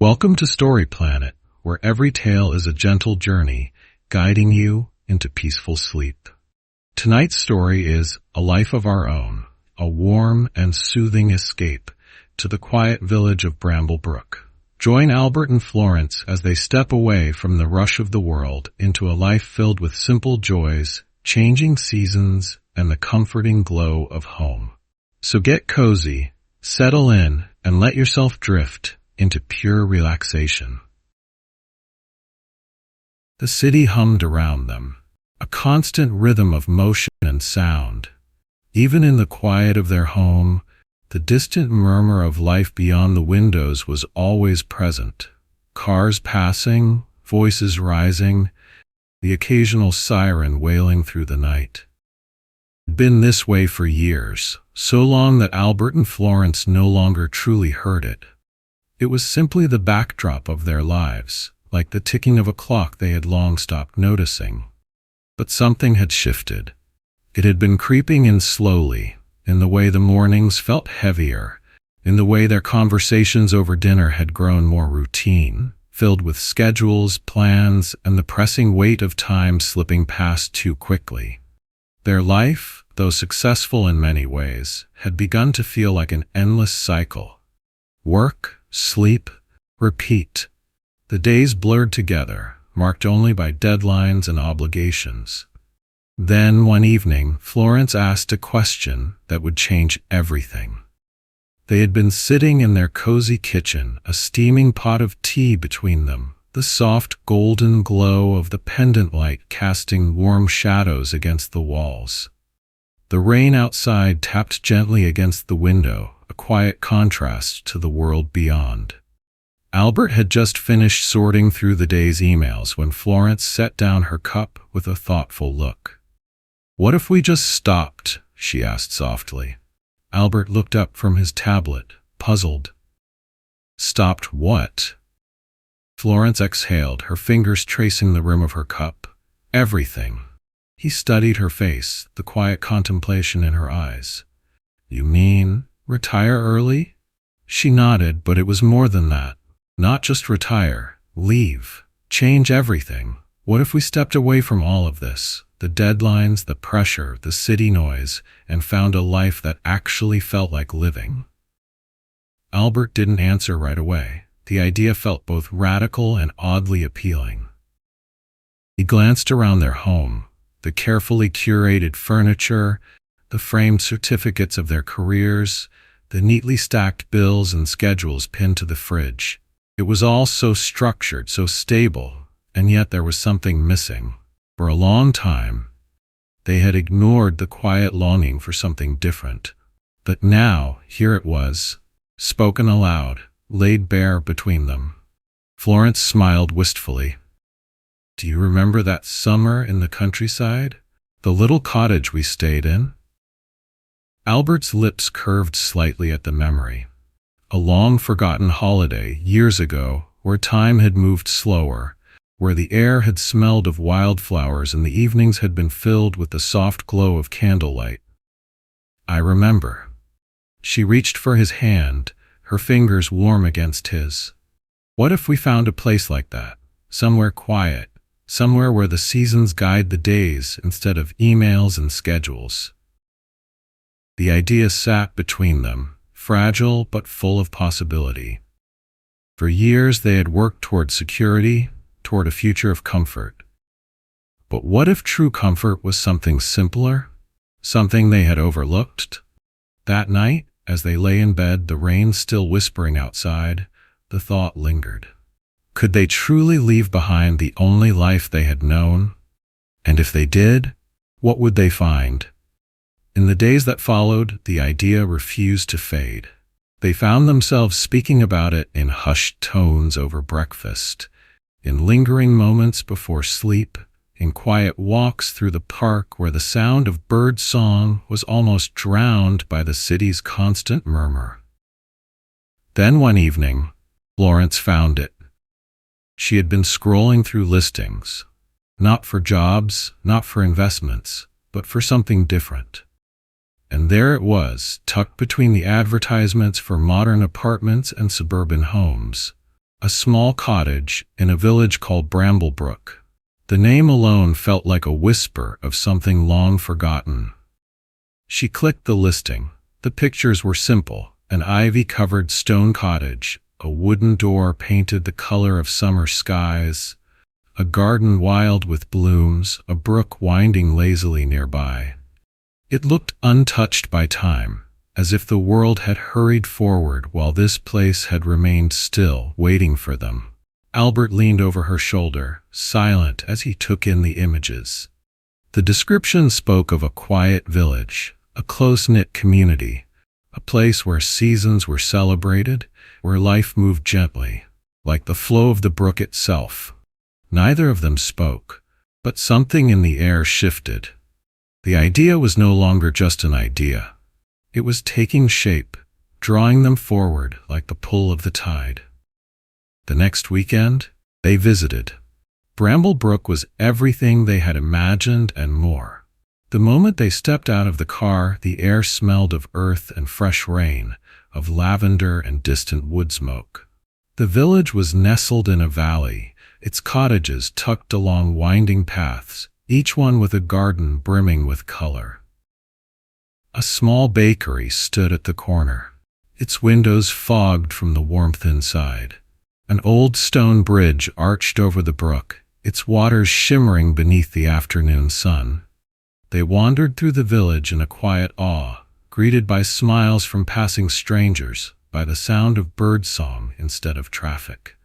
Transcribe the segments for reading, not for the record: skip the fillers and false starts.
Welcome to Story Planet, where every tale is a gentle journey, guiding you into peaceful sleep. Tonight's story is A Life of Our Own, a warm and soothing escape to the quiet village of Bramblebrook. Join Albert and Florence as they step away from the rush of the world into a life filled with simple joys, changing seasons, and the comforting glow of home. So get cozy, settle in, and let yourself drift into pure relaxation. The city hummed around them, a constant rhythm of motion and sound. Even in the quiet of their home, the distant murmur of life beyond the windows was always present. Cars passing, voices rising, the occasional siren wailing through the night. It had been this way for years, so long that Albert and Florence no longer truly heard it. It was simply the backdrop of their lives, like the ticking of a clock they had long stopped noticing. But something had shifted. It had been creeping in slowly, in the way the mornings felt heavier, in the way their conversations over dinner had grown more routine, filled with schedules, plans, and the pressing weight of time slipping past too quickly. Their life, though successful in many ways, had begun to feel like an endless cycle. Work, sleep, repeat. The days blurred together, marked only by deadlines and obligations. Then, one evening, Florence asked a question that would change everything. They had been sitting in their cozy kitchen, a steaming pot of tea between them, the soft golden glow of the pendant light casting warm shadows against the walls. The rain outside tapped gently against the window, a quiet contrast to the world beyond. Albert had just finished sorting through the day's emails when Florence set down her cup with a thoughtful look. "What if we just stopped?" she asked softly. Albert looked up from his tablet, puzzled. "Stopped what?" Florence exhaled, her fingers tracing the rim of her cup. "Everything." He studied her face, the quiet contemplation in her eyes. "You mean retire early?" She nodded, but it was more than that. Not just retire, leave, change everything. What if we stepped away from all of this, the deadlines, the pressure, the city noise, and found a life that actually felt like living? Albert didn't answer right away. The idea felt both radical and oddly appealing. He glanced around their home, the carefully curated furniture, the framed certificates of their careers, the neatly stacked bills and schedules pinned to the fridge. It was all so structured, so stable, and yet there was something missing. For a long time, they had ignored the quiet longing for something different. But now, here it was, spoken aloud, laid bare between them. Florence smiled wistfully. "Do you remember that summer in the countryside? The little cottage we stayed in?" Albert's lips curved slightly at the memory. A long-forgotten holiday, years ago, where time had moved slower, where the air had smelled of wildflowers and the evenings had been filled with the soft glow of candlelight. "I remember." She reached for his hand, her fingers warm against his. "What if we found a place like that, somewhere quiet, somewhere where the seasons guide the days instead of emails and schedules?" The idea sat between them, fragile but full of possibility. For years they had worked toward security, toward a future of comfort. But what if true comfort was something simpler, something they had overlooked? That night, as they lay in bed, the rain still whispering outside, the thought lingered. Could they truly leave behind the only life they had known? And if they did, what would they find? In the days that followed, the idea refused to fade. They found themselves speaking about it in hushed tones over breakfast, in lingering moments before sleep, in quiet walks through the park where the sound of bird song was almost drowned by the city's constant murmur. Then one evening, Florence found it. She had been scrolling through listings, not for jobs, not for investments, but for something different. And there it was, tucked between the advertisements for modern apartments and suburban homes, a small cottage in a village called Bramblebrook. The name alone felt like a whisper of something long forgotten. She clicked the listing. The pictures were simple: an ivy-covered stone cottage, a wooden door painted the color of summer skies, a garden wild with blooms, a brook winding lazily nearby. It looked untouched by time, as if the world had hurried forward while this place had remained still, waiting for them. Albert leaned over her shoulder, silent as he took in the images. The description spoke of a quiet village, a close-knit community, a place where seasons were celebrated, where life moved gently, like the flow of the brook itself. Neither of them spoke, but something in the air shifted. The idea was no longer just an idea. It was taking shape, drawing them forward like the pull of the tide. The next weekend, they visited. Bramblebrook was everything they had imagined and more. The moment they stepped out of the car, the air smelled of earth and fresh rain, of lavender and distant wood smoke. The village was nestled in a valley, its cottages tucked along winding paths, each one with a garden brimming with color. A small bakery stood at the corner, its windows fogged from the warmth inside. An old stone bridge arched over the brook, its waters shimmering beneath the afternoon sun. They wandered through the village in a quiet awe, greeted by smiles from passing strangers, by the sound of birdsong instead of traffic.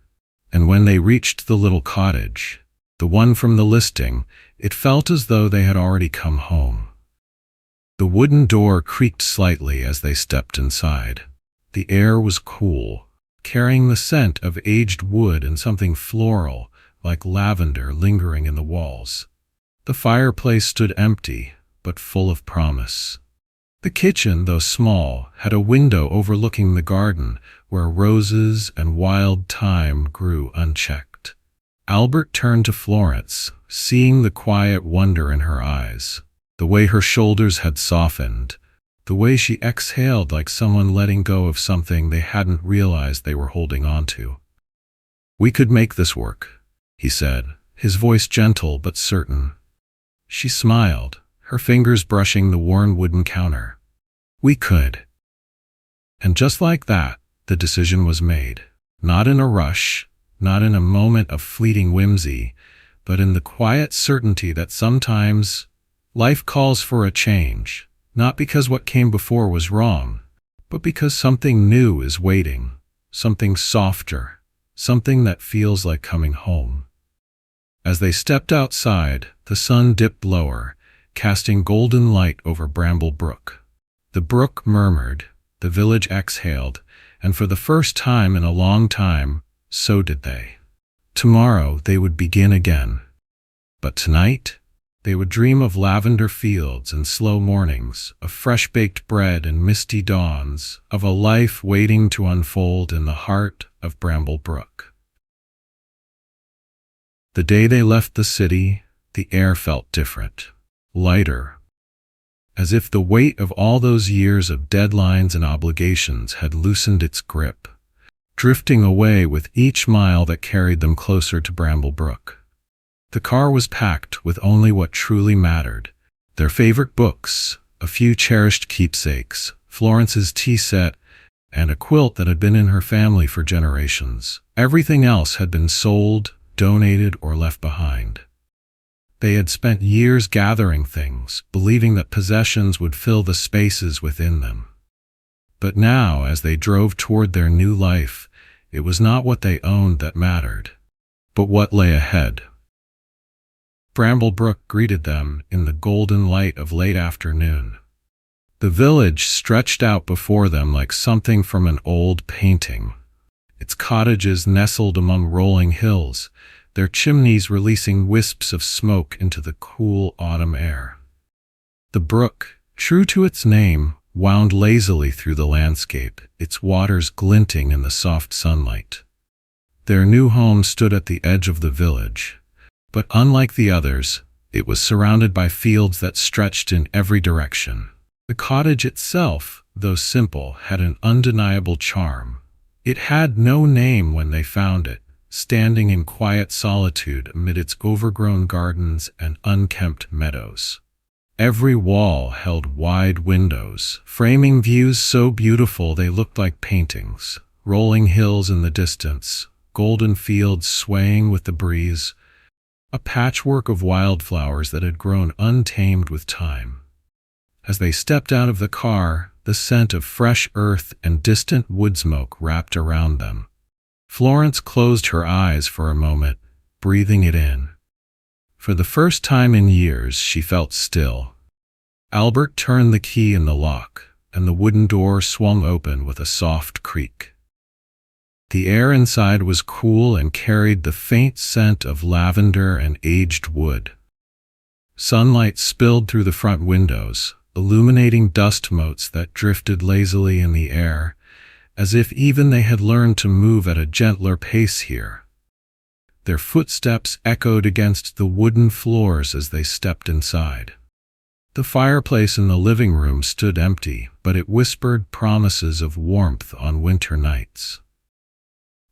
And when they reached the little cottage, the one from the listing, it felt as though they had already come home. The wooden door creaked slightly as they stepped inside. The air was cool, carrying the scent of aged wood and something floral, like lavender, lingering in the walls. The fireplace stood empty, but full of promise. The kitchen, though small, had a window overlooking the garden, where roses and wild thyme grew unchecked. Albert turned to Florence, seeing the quiet wonder in her eyes, the way her shoulders had softened, the way she exhaled like someone letting go of something they hadn't realized they were holding on to. "We could make this work," he said, his voice gentle but certain. She smiled, her fingers brushing the worn wooden counter. "We could." And just like that, the decision was made. Not in a rush, not in a moment of fleeting whimsy, but in the quiet certainty that sometimes life calls for a change. Not because what came before was wrong, but because something new is waiting, something softer, something that feels like coming home. As they stepped outside, the sun dipped lower, casting golden light over Bramblebrook. The brook murmured, the village exhaled, and for the first time in a long time, so did they. Tomorrow they would begin again. But tonight, they would dream of lavender fields and slow mornings, of fresh-baked bread and misty dawns, of a life waiting to unfold in the heart of Bramblebrook. The day they left the city, the air felt different, lighter, as if the weight of all those years of deadlines and obligations had loosened its grip, drifting away with each mile that carried them closer to Bramblebrook. The car was packed with only what truly mattered: their favorite books, a few cherished keepsakes, Florence's tea set, and a quilt that had been in her family for generations. Everything else had been sold, donated, or left behind. They had spent years gathering things, believing that possessions would fill the spaces within them. But now, as they drove toward their new life, it was not what they owned that mattered, but what lay ahead. Bramblebrook greeted them in the golden light of late afternoon. The village stretched out before them like something from an old painting, its cottages nestled among rolling hills, their chimneys releasing wisps of smoke into the cool autumn air. The brook, true to its name, wound lazily through the landscape, its waters glinting in the soft sunlight. Their new home stood at the edge of the village, but unlike the others, it was surrounded by fields that stretched in every direction. The cottage itself, though simple, had an undeniable charm. It had no name when they found it, standing in quiet solitude amid its overgrown gardens and unkempt meadows. Every wall held wide windows, framing views so beautiful they looked like paintings. Rolling hills in the distance, golden fields swaying with the breeze, a patchwork of wildflowers that had grown untamed with time. As they stepped out of the car, the scent of fresh earth and distant wood smoke wrapped around them. Florence closed her eyes for a moment, breathing it in. For the first time in years, she felt still. Albert turned the key in the lock, and the wooden door swung open with a soft creak. The air inside was cool and carried the faint scent of lavender and aged wood. Sunlight spilled through the front windows, illuminating dust motes that drifted lazily in the air, as if even they had learned to move at a gentler pace here. Their footsteps echoed against the wooden floors as they stepped inside. The fireplace in the living room stood empty, but it whispered promises of warmth on winter nights.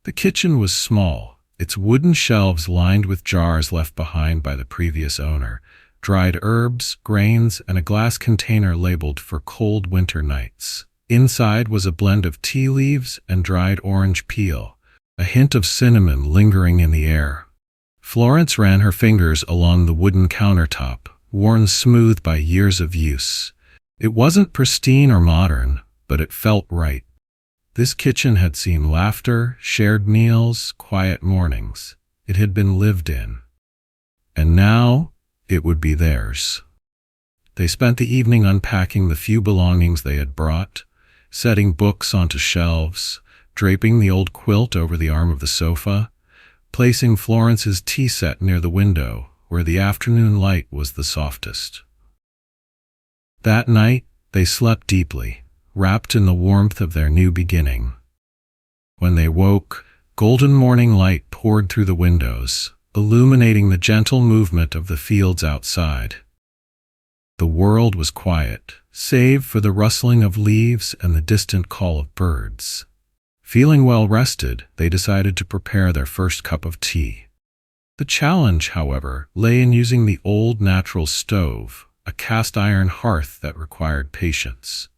The kitchen was small, its wooden shelves lined with jars left behind by the previous owner, dried herbs, grains, and a glass container labeled for cold winter nights. Inside was a blend of tea leaves and dried orange peel, a hint of cinnamon lingering in the air. Florence ran her fingers along the wooden countertop, worn smooth by years of use. It wasn't pristine or modern, but it felt right. This kitchen had seen laughter, shared meals, quiet mornings. It had been lived in. And now, it would be theirs. They spent the evening unpacking the few belongings they had brought, setting books onto shelves, draping the old quilt over the arm of the sofa, placing Florence's tea set near the window, where the afternoon light was the softest. That night, they slept deeply, wrapped in the warmth of their new beginning. When they woke, golden morning light poured through the windows, illuminating the gentle movement of the fields outside. The world was quiet, save for the rustling of leaves and the distant call of birds. Feeling well rested, they decided to prepare their first cup of tea. The challenge, however, lay in using the old natural stove, a cast-iron hearth that required patience.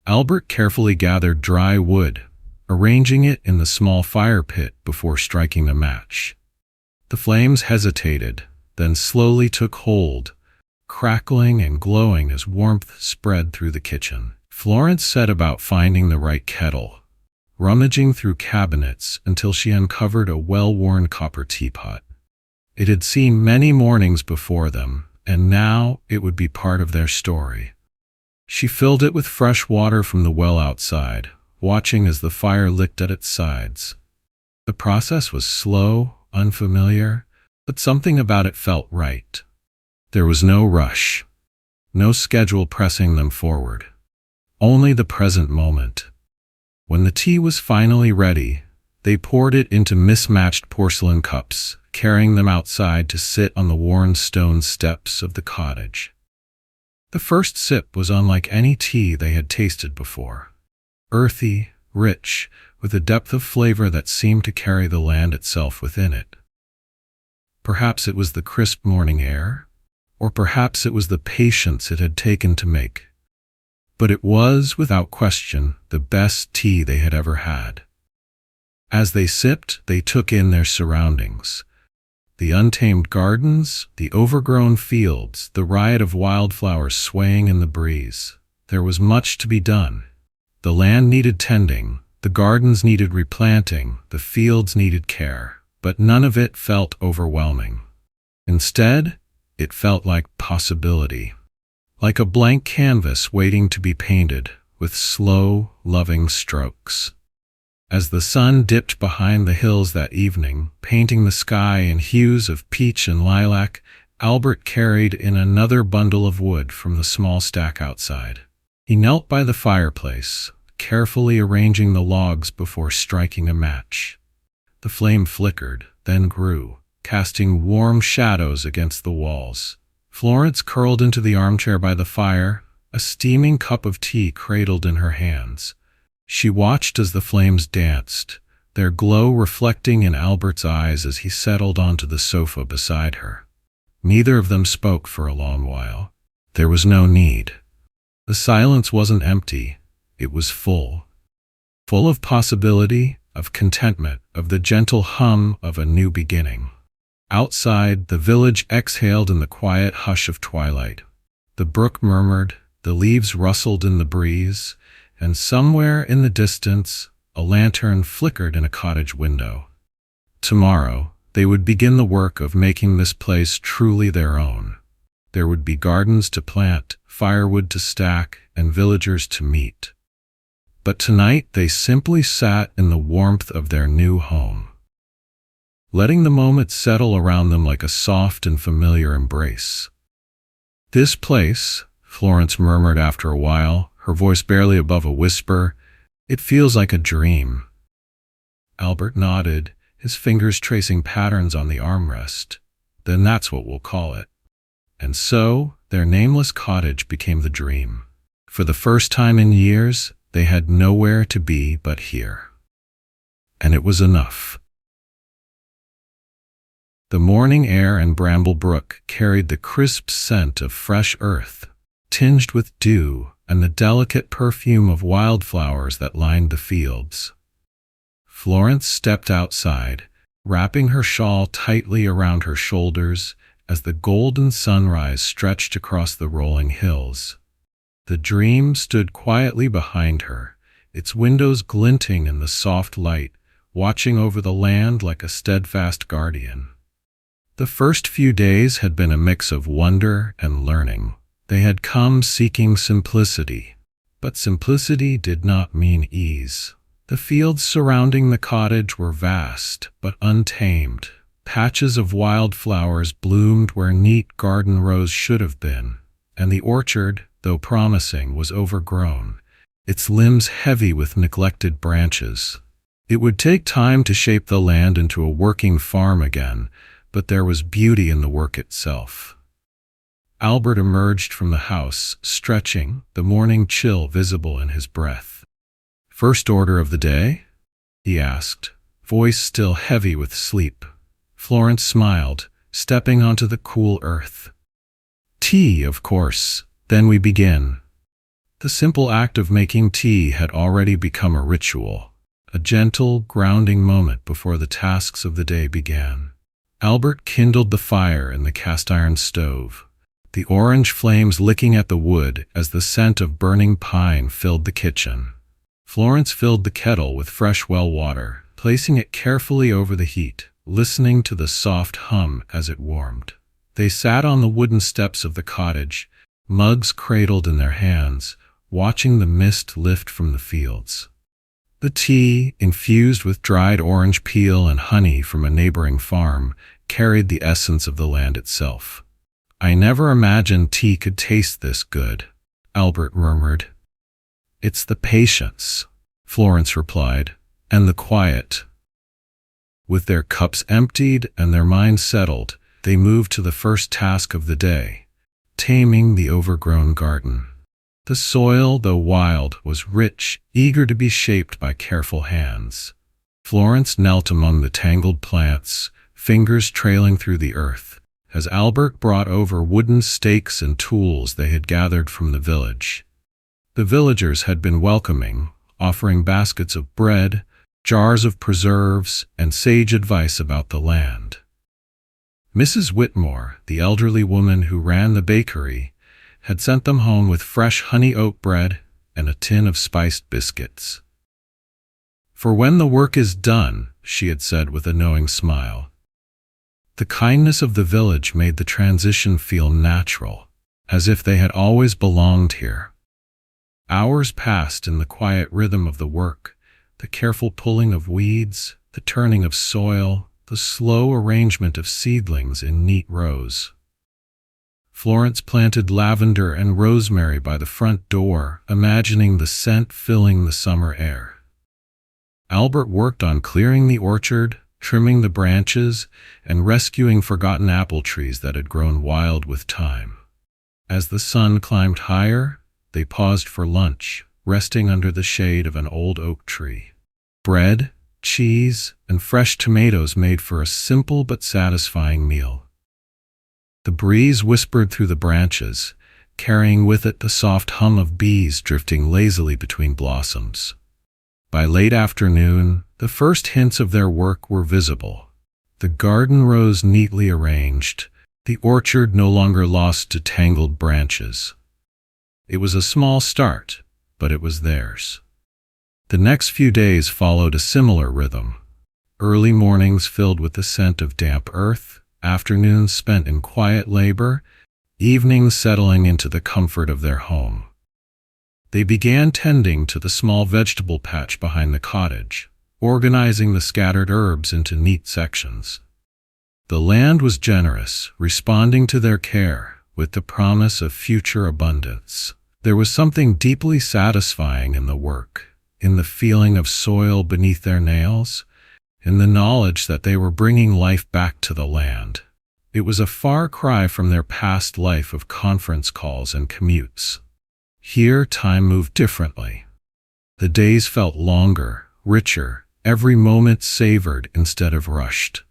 Albert carefully gathered dry wood, arranging it in the small fire pit before striking a match. The flames hesitated, then slowly took hold, crackling and glowing as warmth spread through the kitchen. Florence set about finding the right kettle, rummaging through cabinets until she uncovered a well-worn copper teapot. It had seen many mornings before them, and now it would be part of their story. She filled it with fresh water from the well outside, watching as the fire licked at its sides. The process was slow, unfamiliar, but something about it felt right. There was no rush, no schedule pressing them forward, only the present moment. When the tea was finally ready, they poured it into mismatched porcelain cups, carrying them outside to sit on the worn stone steps of the cottage. The first sip was unlike any tea they had tasted before. Earthy, rich, with a depth of flavor that seemed to carry the land itself within it. Perhaps it was the crisp morning air, or perhaps it was the patience it had taken to make. But it was, without question, the best tea they had ever had. As they sipped, they took in their surroundings. The untamed gardens, the overgrown fields, the riot of wildflowers swaying in the breeze. There was much to be done. The land needed tending, the gardens needed replanting, the fields needed care, but none of it felt overwhelming. Instead, it felt like possibility. Like a blank canvas waiting to be painted, with slow, loving strokes. As the sun dipped behind the hills that evening, painting the sky in hues of peach and lilac, Albert carried in another bundle of wood from the small stack outside. He knelt by the fireplace, carefully arranging the logs before striking a match. The flame flickered, then grew, casting warm shadows against the walls. Florence curled into the armchair by the fire, a steaming cup of tea cradled in her hands. She watched as the flames danced, their glow reflecting in Albert's eyes as he settled onto the sofa beside her. Neither of them spoke for a long while. There was no need. The silence wasn't empty, it was full. Full of possibility, of contentment, of the gentle hum of a new beginning. Outside, the village exhaled in the quiet hush of twilight. The brook murmured, the leaves rustled in the breeze, and somewhere in the distance, a lantern flickered in a cottage window. Tomorrow, they would begin the work of making this place truly their own. There would be gardens to plant, firewood to stack, and villagers to meet. But tonight they simply sat in the warmth of their new home, letting the moment settle around them like a soft and familiar embrace. "This place," Florence murmured after a while, her voice barely above a whisper, "it feels like a dream." Albert nodded, his fingers tracing patterns on the armrest. "Then that's what we'll call it." And so, their nameless cottage became the dream. For the first time in years, they had nowhere to be but here. And it was enough. The morning air and Bramble Brook carried the crisp scent of fresh earth, tinged with dew and the delicate perfume of wildflowers that lined the fields. Florence stepped outside, wrapping her shawl tightly around her shoulders as the golden sunrise stretched across the rolling hills. The dream stood quietly behind her, its windows glinting in the soft light, watching over the land like a steadfast guardian. The first few days had been a mix of wonder and learning. They had come seeking simplicity, but simplicity did not mean ease. The fields surrounding the cottage were vast but untamed. Patches of wildflowers bloomed where neat garden rows should have been, and the orchard, though promising, was overgrown, its limbs heavy with neglected branches. It would take time to shape the land into a working farm again, but there was beauty in the work itself. Albert emerged from the house, stretching, the morning chill visible in his breath. "First order of the day?" he asked, voice still heavy with sleep. Florence smiled, stepping onto the cool earth. "Tea, of course. Then we begin." The simple act of making tea had already become a ritual, a gentle, grounding moment before the tasks of the day began. Albert kindled the fire in the cast-iron stove, the orange flames licking at the wood as the scent of burning pine filled the kitchen. Florence filled the kettle with fresh well water, placing it carefully over the heat, listening to the soft hum as it warmed. They sat on the wooden steps of the cottage, mugs cradled in their hands, watching the mist lift from the fields. The tea, infused with dried orange peel and honey from a neighboring farm, carried the essence of the land itself. "I never imagined tea could taste this good," Albert murmured. "It's the patience," Florence replied, "and the quiet." With their cups emptied and their minds settled, they moved to the first task of the day, taming the overgrown garden. The soil, though wild, was rich, eager to be shaped by careful hands. Florence knelt among the tangled plants, fingers trailing through the earth, as Albert brought over wooden stakes and tools they had gathered from the village. The villagers had been welcoming, offering baskets of bread, jars of preserves, and sage advice about the land. Mrs. Whitmore, the elderly woman who ran the bakery, had sent them home with fresh honey oat bread and a tin of spiced biscuits. "For when the work is done," she had said with a knowing smile. The kindness of the village made the transition feel natural, as if they had always belonged here. Hours passed in the quiet rhythm of the work, the careful pulling of weeds, the turning of soil, the slow arrangement of seedlings in neat rows. Florence planted lavender and rosemary by the front door, imagining the scent filling the summer air. Albert worked on clearing the orchard, trimming the branches, and rescuing forgotten apple trees that had grown wild with time. As the sun climbed higher, they paused for lunch, resting under the shade of an old oak tree. Bread, cheese, and fresh tomatoes made for a simple but satisfying meal. The breeze whispered through the branches, carrying with it the soft hum of bees drifting lazily between blossoms. By late afternoon, the first hints of their work were visible. The garden rose neatly arranged, the orchard no longer lost to tangled branches. It was a small start, but it was theirs. The next few days followed a similar rhythm. Early mornings filled with the scent of damp earth, afternoons spent in quiet labor, evenings settling into the comfort of their home. They began tending to the small vegetable patch behind the cottage, organizing the scattered herbs into neat sections. The land was generous, responding to their care, with the promise of future abundance. There was something deeply satisfying in the work, in the feeling of soil beneath their nails, in the knowledge that they were bringing life back to the land. It was a far cry from their past life of conference calls and commutes. Here, time moved differently. The days felt longer, richer, every moment savored instead of rushed.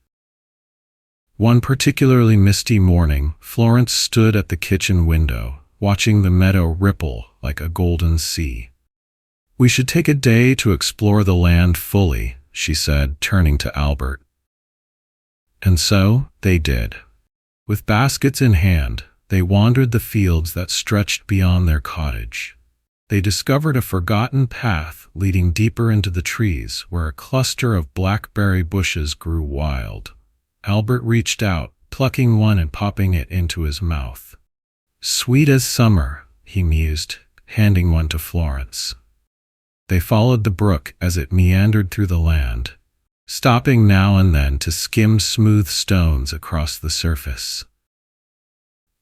One particularly misty morning, Florence stood at the kitchen window, watching the meadow ripple like a golden sea. "We should take a day to explore the land fully," she said, turning to Albert. And so they did. With baskets in hand, they wandered the fields that stretched beyond their cottage. They discovered a forgotten path leading deeper into the trees where a cluster of blackberry bushes grew wild. Albert reached out, plucking one and popping it into his mouth. "Sweet as summer," he mused, handing one to Florence. They followed the brook as it meandered through the land, stopping now and then to skim smooth stones across the surface.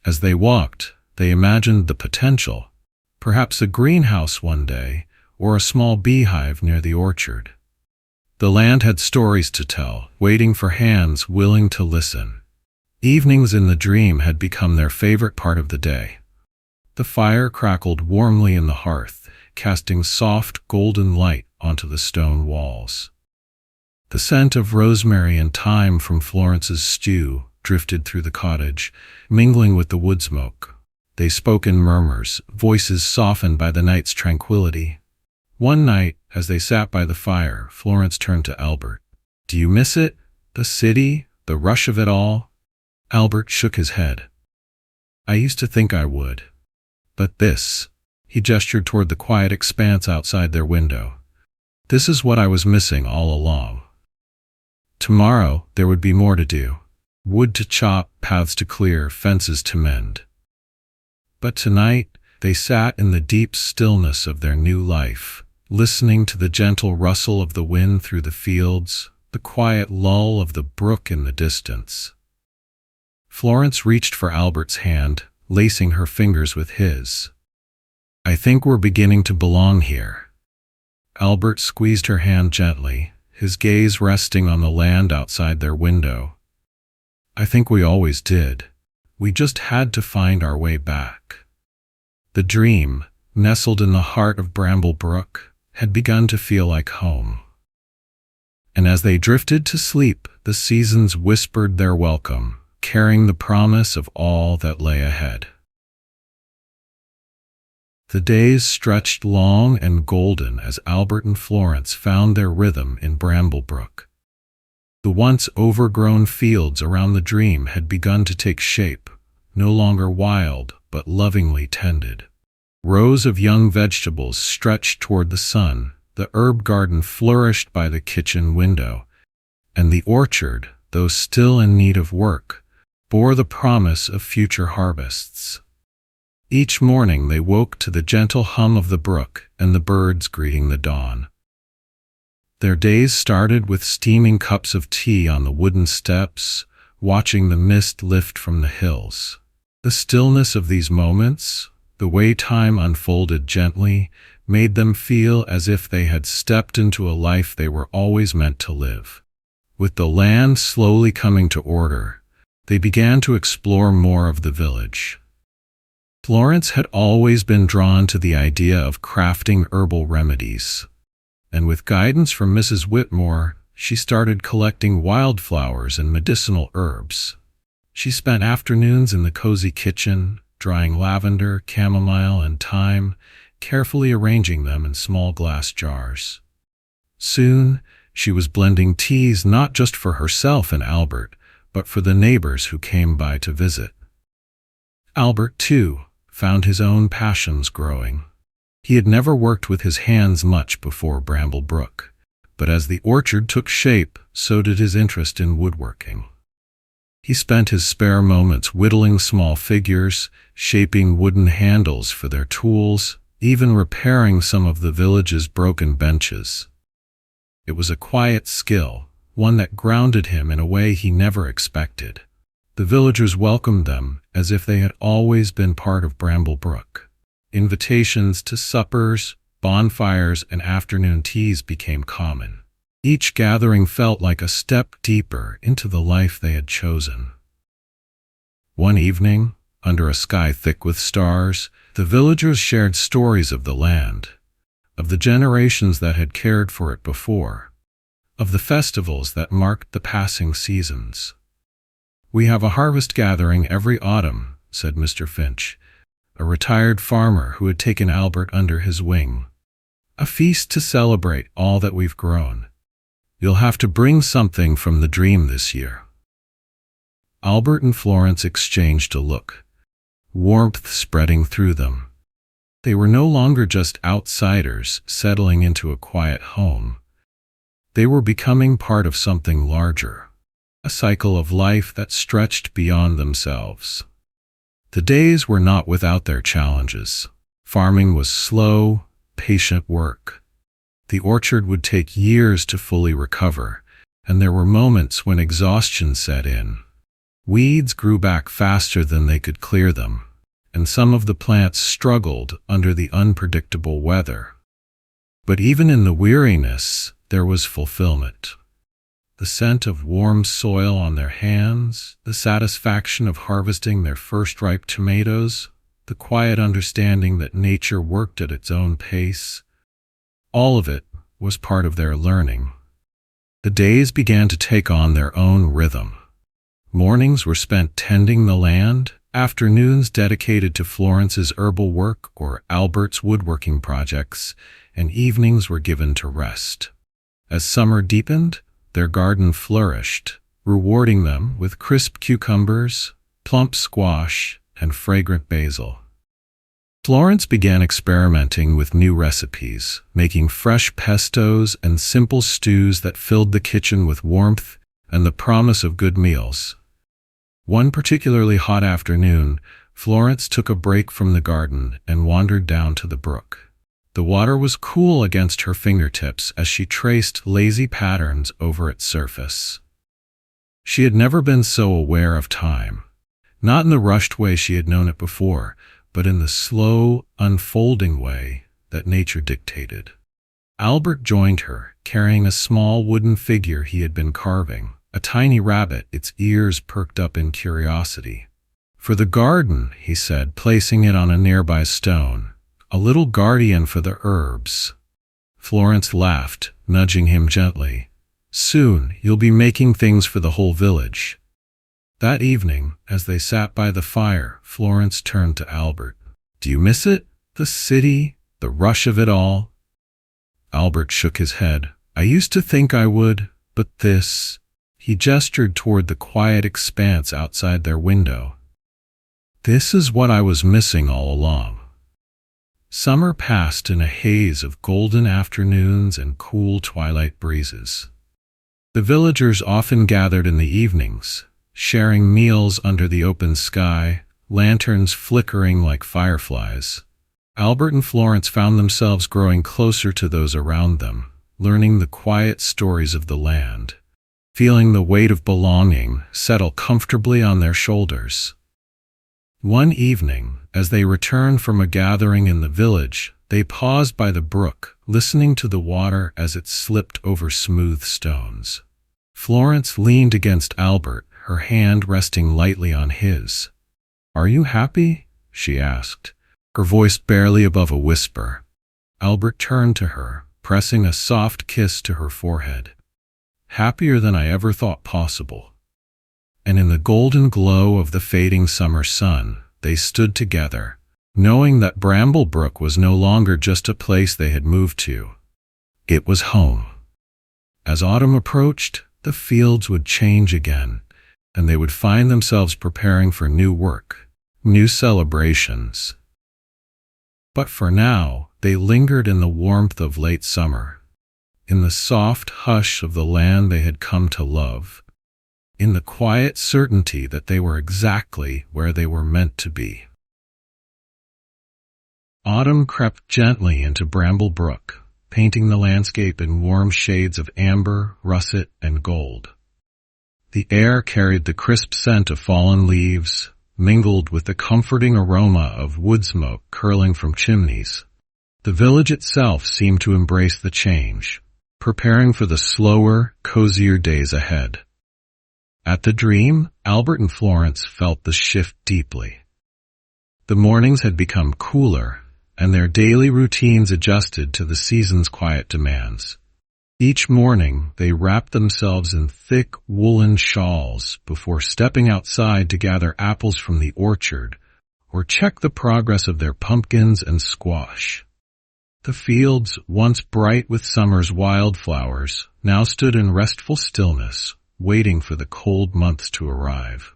As they walked, they imagined the potential, perhaps a greenhouse one day, or a small beehive near the orchard. The land had stories to tell, waiting for hands willing to listen. Evenings in the dream had become their favorite part of the day. The fire crackled warmly in the hearth, casting soft, golden light onto the stone walls. The scent of rosemary and thyme from Florence's stew drifted through the cottage, mingling with the wood smoke. They spoke in murmurs, voices softened by the night's tranquility. One night, as they sat by the fire, Florence turned to Albert. "Do you miss it? The city? The rush of it all?" Albert shook his head. "I used to think I would. But this," he gestured toward the quiet expanse outside their window, "this is what I was missing all along." Tomorrow, there would be more to do. Wood to chop, paths to clear, fences to mend. But tonight, they sat in the deep stillness of their new life, listening to the gentle rustle of the wind through the fields, the quiet lull of the brook in the distance. Florence reached for Albert's hand, lacing her fingers with his. "I think we're beginning to belong here." Albert squeezed her hand gently, his gaze resting on the land outside their window. "I think we always did. We just had to find our way back." The dream, nestled in the heart of Bramble Brook, had begun to feel like home. And as they drifted to sleep, the seasons whispered their welcome, carrying the promise of all that lay ahead. The days stretched long and golden as Albert and Florence found their rhythm in Bramble Brook. The once overgrown fields around the dream had begun to take shape, no longer wild but lovingly tended. Rows of young vegetables stretched toward the sun, the herb garden flourished by the kitchen window, and the orchard, though still in need of work, bore the promise of future harvests. Each morning they woke to the gentle hum of the brook and the birds greeting the dawn. Their days started with steaming cups of tea on the wooden steps, watching the mist lift from the hills. The stillness of these moments, the way time unfolded gently, made them feel as if they had stepped into a life they were always meant to live. With the land slowly coming to order, they began to explore more of the village. Florence had always been drawn to the idea of crafting herbal remedies, and with guidance from Mrs. Whitmore, she started collecting wildflowers and medicinal herbs. She spent afternoons in the cozy kitchen, drying lavender, chamomile, and thyme, carefully arranging them in small glass jars. Soon, she was blending teas not just for herself and Albert, but for the neighbors who came by to visit. Albert, too, found his own passions growing. He had never worked with his hands much before Bramble Brook, but as the orchard took shape, so did his interest in woodworking. He spent his spare moments whittling small figures, shaping wooden handles for their tools, even repairing some of the village's broken benches. It was a quiet skill, one that grounded him in a way he never expected. The villagers welcomed them as if they had always been part of Bramble Brook. Invitations to suppers, bonfires, and afternoon teas became common. Each gathering felt like a step deeper into the life they had chosen. One evening, under a sky thick with stars, the villagers shared stories of the land, of the generations that had cared for it before, of the festivals that marked the passing seasons. "We have a harvest gathering every autumn," said Mr. Finch, a retired farmer who had taken Albert under his wing. "A feast to celebrate all that we've grown. You'll have to bring something from the dream this year." Albert and Florence exchanged a look, warmth spreading through them. They were no longer just outsiders settling into a quiet home. They were becoming part of something larger, a cycle of life that stretched beyond themselves. The days were not without their challenges. Farming was slow, patient work. The orchard would take years to fully recover, and there were moments when exhaustion set in. Weeds grew back faster than they could clear them, and some of the plants struggled under the unpredictable weather. But even in the weariness, there was fulfillment. The scent of warm soil on their hands, the satisfaction of harvesting their first ripe tomatoes, the quiet understanding that nature worked at its own pace. All of it was part of their learning. The days began to take on their own rhythm. Mornings were spent tending the land, afternoons dedicated to Florence's herbal work or Albert's woodworking projects, and evenings were given to rest. As summer deepened, their garden flourished, rewarding them with crisp cucumbers, plump squash, and fragrant basil. Florence began experimenting with new recipes, making fresh pestos and simple stews that filled the kitchen with warmth and the promise of good meals. One particularly hot afternoon, Florence took a break from the garden and wandered down to the brook. The water was cool against her fingertips as she traced lazy patterns over its surface. She had never been so aware of time, not in the rushed way she had known it before, but in the slow, unfolding way that nature dictated. Albert joined her, carrying a small wooden figure he had been carving, a tiny rabbit, its ears perked up in curiosity. "For the garden," he said, placing it on a nearby stone, "a little guardian for the herbs." Florence laughed, nudging him gently. "Soon you'll be making things for the whole village." That evening, as they sat by the fire, Florence turned to Albert. "Do you miss it? The city? The rush of it all?" Albert shook his head. "I used to think I would, but this—" He gestured toward the quiet expanse outside their window. "This is what I was missing all along." Summer passed in a haze of golden afternoons and cool twilight breezes. The villagers often gathered in the evenings, sharing meals under the open sky, lanterns flickering like fireflies. Albert and Florence found themselves growing closer to those around them, learning the quiet stories of the land, feeling the weight of belonging settle comfortably on their shoulders. One evening, as they returned from a gathering in the village, they paused by the brook, listening to the water as it slipped over smooth stones. Florence leaned against Albert, her hand resting lightly on his. "Are you happy?" she asked, her voice barely above a whisper. Albert turned to her, pressing a soft kiss to her forehead. Happier than I ever thought possible. And in the golden glow of the fading summer sun, they stood together, knowing that Bramblebrook was no longer just a place they had moved to. It was home. As autumn approached, the fields would change again, and they would find themselves preparing for new work, new celebrations. But for now, they lingered in the warmth of late summer, in the soft hush of the land they had come to love, in the quiet certainty that they were exactly where they were meant to be. Autumn crept gently into Bramblebrook, painting the landscape in warm shades of amber, russet, and gold. The air carried the crisp scent of fallen leaves, mingled with the comforting aroma of wood smoke curling from chimneys. The village itself seemed to embrace the change, preparing for the slower, cozier days ahead. At the Dream, Albert and Florence felt the shift deeply. The mornings had become cooler, and their daily routines adjusted to the season's quiet demands. Each morning, they wrapped themselves in thick woolen shawls before stepping outside to gather apples from the orchard or check the progress of their pumpkins and squash. The fields, once bright with summer's wildflowers, now stood in restful stillness, waiting for the cold months to arrive.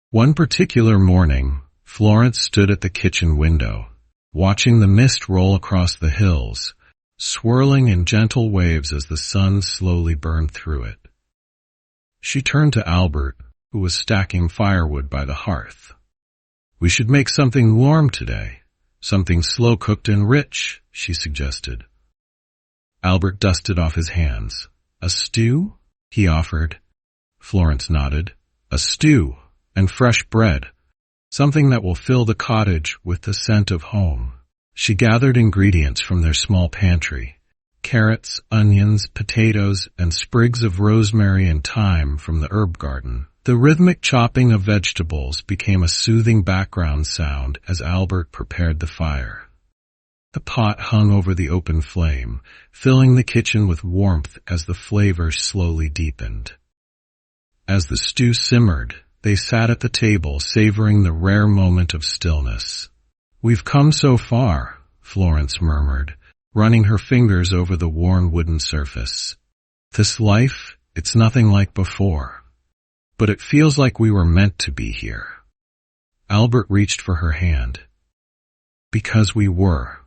One particular morning, Florence stood at the kitchen window, watching the mist roll across the hills, swirling in gentle waves as the sun slowly burned through it. She turned to Albert, who was stacking firewood by the hearth. "We should make something warm today, something slow-cooked and rich," she suggested. Albert dusted off his hands. "A stew?" he offered. Florence nodded. "A stew, and fresh bread, something that will fill the cottage with the scent of home." She gathered ingredients from their small pantry, carrots, onions, potatoes, and sprigs of rosemary and thyme from the herb garden. The rhythmic chopping of vegetables became a soothing background sound as Albert prepared the fire. The pot hung over the open flame, filling the kitchen with warmth as the flavors slowly deepened. As the stew simmered, they sat at the table savoring the rare moment of stillness. "We've come so far," Florence murmured, running her fingers over the worn wooden surface. "This life, it's nothing like before. But it feels like we were meant to be here." Albert reached for her hand. "Because we were."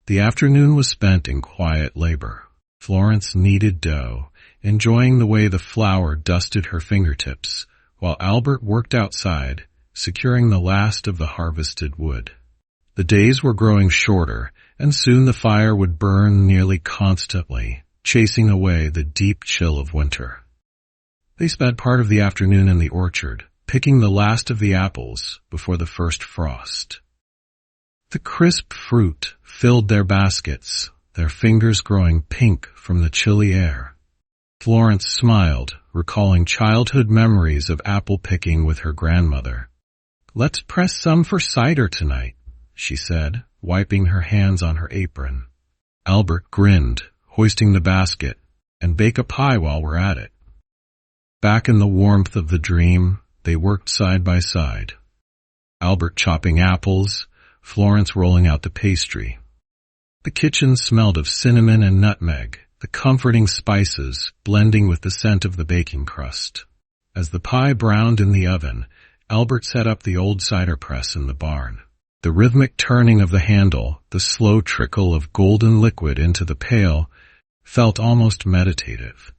The afternoon was spent in quiet labor. Florence kneaded dough, enjoying the way the flour dusted her fingertips, while Albert worked outside, securing the last of the harvested wood. The days were growing shorter, and soon the fire would burn nearly constantly, chasing away the deep chill of winter. They spent part of the afternoon in the orchard, picking the last of the apples before the first frost. The crisp fruit filled their baskets, their fingers growing pink from the chilly air. Florence smiled, recalling childhood memories of apple picking with her grandmother. "Let's press some for cider tonight," she said, wiping her hands on her apron. Albert grinned, hoisting the basket, "And bake a pie while we're at it." Back in the warmth of the Dream, they worked side by side. Albert chopping apples, Florence rolling out the pastry. The kitchen smelled of cinnamon and nutmeg, the comforting spices blending with the scent of the baking crust. As the pie browned in the oven, Albert set up the old cider press in the barn. The rhythmic turning of the handle, the slow trickle of golden liquid into the pail, felt almost meditative.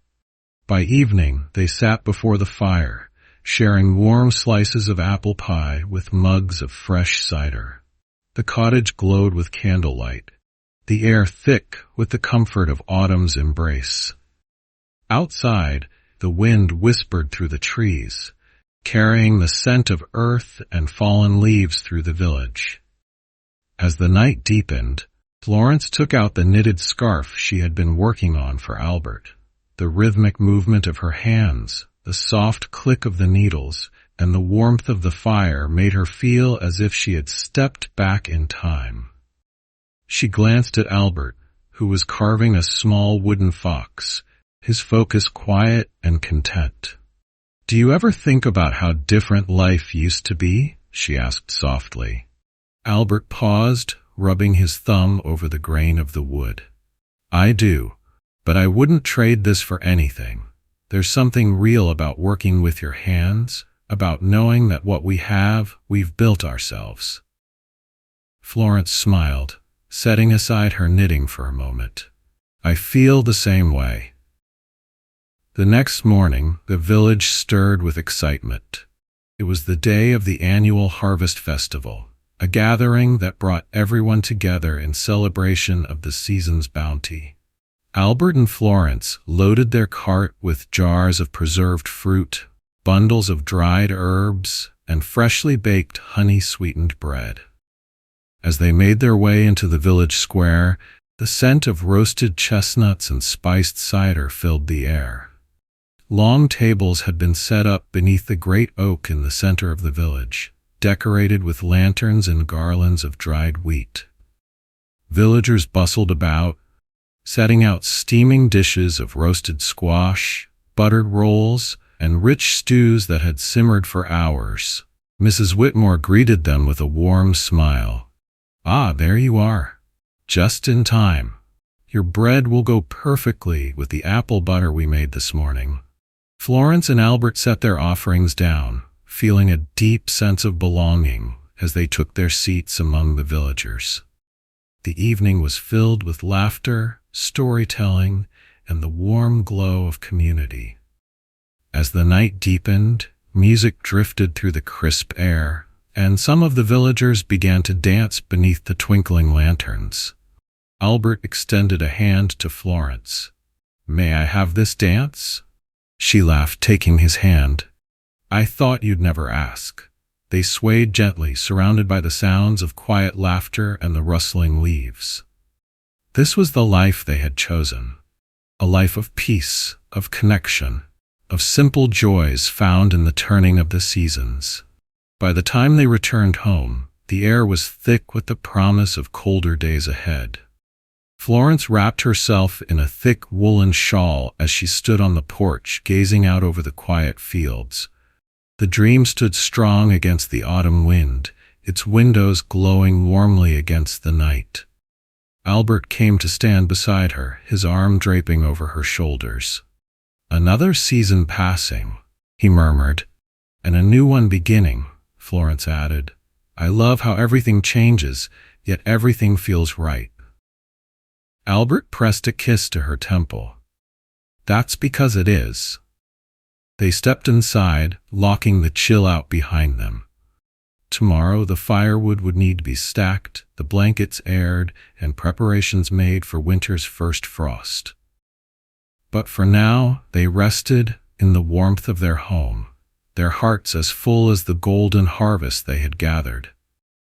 By evening, they sat before the fire, sharing warm slices of apple pie with mugs of fresh cider. The cottage glowed with candlelight, the air thick with the comfort of autumn's embrace. Outside, the wind whispered through the trees, carrying the scent of earth and fallen leaves through the village. As the night deepened, Florence took out the knitted scarf she had been working on for Albert. The rhythmic movement of her hands, the soft click of the needles, and the warmth of the fire made her feel as if she had stepped back in time. She glanced at Albert, who was carving a small wooden fox, his focus quiet and content. "Do you ever think about how different life used to be?" she asked softly. Albert paused, rubbing his thumb over the grain of the wood. "I do, but I wouldn't trade this for anything. There's something real about working with your hands, about knowing that what we have, we've built ourselves." Florence smiled, setting aside her knitting for a moment. "I feel the same way." The next morning, the village stirred with excitement. It was the day of the annual harvest festival, a gathering that brought everyone together in celebration of the season's bounty. Albert and Florence loaded their cart with jars of preserved fruit, bundles of dried herbs, and freshly baked honey-sweetened bread. As they made their way into the village square, the scent of roasted chestnuts and spiced cider filled the air. Long tables had been set up beneath the great oak in the center of the village, decorated with lanterns and garlands of dried wheat. Villagers bustled about, setting out steaming dishes of roasted squash, buttered rolls, and rich stews that had simmered for hours. Mrs. Whitmore greeted them with a warm smile. "Ah, there you are. Just in time. Your bread will go perfectly with the apple butter we made this morning." Florence and Albert set their offerings down, feeling a deep sense of belonging as they took their seats among the villagers. The evening was filled with laughter, storytelling, and the warm glow of community. As the night deepened, music drifted through the crisp air, and some of the villagers began to dance beneath the twinkling lanterns. Albert extended a hand to Florence. "May I have this dance?" She laughed, taking his hand. "I thought you'd never ask." They swayed gently, surrounded by the sounds of quiet laughter and the rustling leaves. This was the life they had chosen, a life of peace, of connection, of simple joys found in the turning of the seasons. By the time they returned home, the air was thick with the promise of colder days ahead. Florence wrapped herself in a thick woolen shawl as she stood on the porch, gazing out over the quiet fields. The dream stood strong against the autumn wind, its windows glowing warmly against the night. Albert came to stand beside her, his arm draping over her shoulders. "Another season passing," he murmured. "And a new one beginning," Florence added. "I love how everything changes, yet everything feels right." Albert pressed a kiss to her temple. "That's because it is." They stepped inside, locking the chill out behind them. Tomorrow the firewood would need to be stacked, the blankets aired, and preparations made for winter's first frost. But for now, they rested in the warmth of their home, their hearts as full as the golden harvest they had gathered.